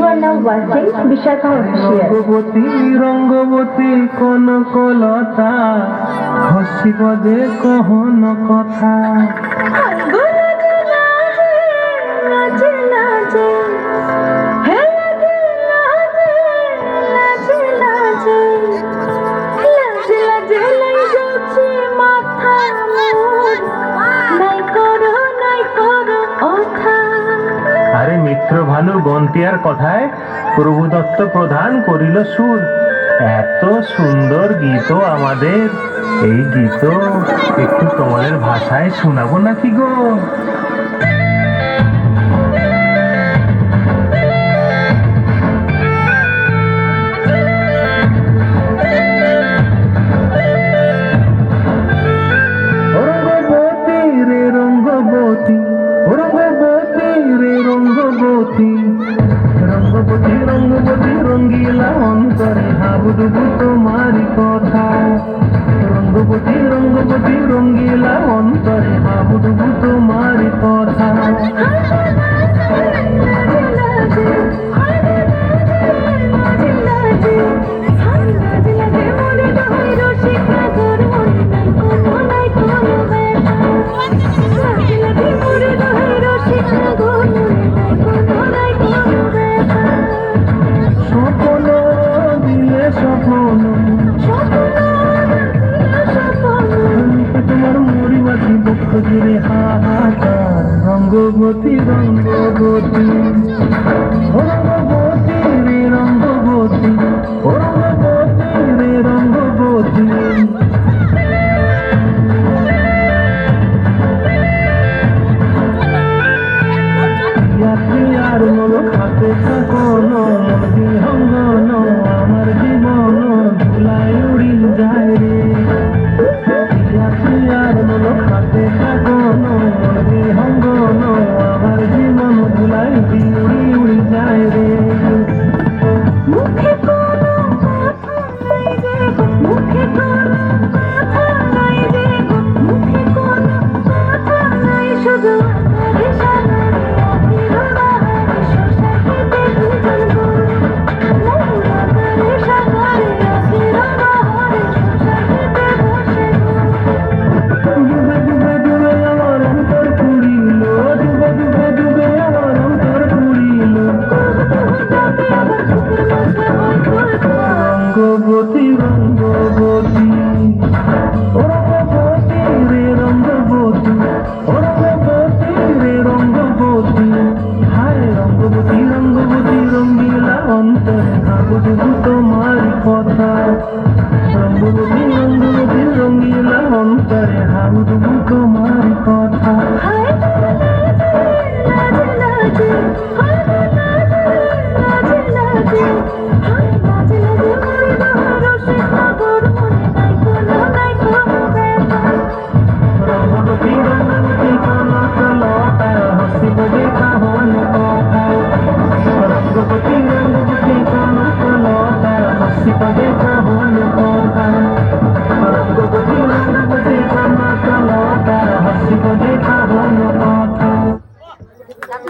are now watching Vishakha Official. Rangabati Rangabati Kanaklata হসিব যে কহন কথা আরে মিত্র ভানুর গন্তিয়ার কথায় প্রভুদত্ত প্রধান করিল সুর। এত সুন্দর গীত আমাদের, এই গীত একটু তোমাদের ভাষায় শোনাবো নাকি গো? রঙ্গবতী রে রঙ্গবতী, রঙ্গবতী রে রঙ্গবতী, রঙ্গবতী রঙ্গবতী রঙ্গিলা অন্তরে হাবুডুবু তোমারি কথা। রঙ্গবতী রঙ্গবতী রঙ্গিলা অন্তরে হাবুডুবু তোমারি কথা। স্বপ্ন দিলে স্বপ্ন তোমার মরিবাসী দুঃখ জুড়ে হাহাকার। রঙ্গবতী রঙ্গবতী, রঙ্গবতী রে রঙ্গবতী, রঙ্গবতী রে রঙ্গবতী। আর মন খাতে থাকন মন বিহঙ্গন, আমার জীবন ধুলায় উড়ি যায় রে। আর মন খাতে থাকন মন বিহঙ্গন, আমার জীবন ধুলায় উড়ি উড়ি যায় রে। মুখে কোনো কথা নাই রে গো, মুখে কোনো কথা নাই রে গো, মুখে কোনো কথা নাই, শুধু আমারে সারারে অভিনবারে সোসাইটিতে দুজন গো। আমারে সারারে অভিনবারে সোসাইটিতে বসে গো। ডুবে ডুবে ডুবে আমার অন্তর পুরিল, ডুবে ডুবে ডুবে আমার অন্তর পুরিল। রঙ্গবতী রঙ্গবতী, রঙ্গবতী রে রঙ্গবতী, রঙ্গবতী রে রঙ্গবতী। হায় রঙ্গবতী রঙ্গবতী রঙ্গিলা অন্তরে হাবুডুবু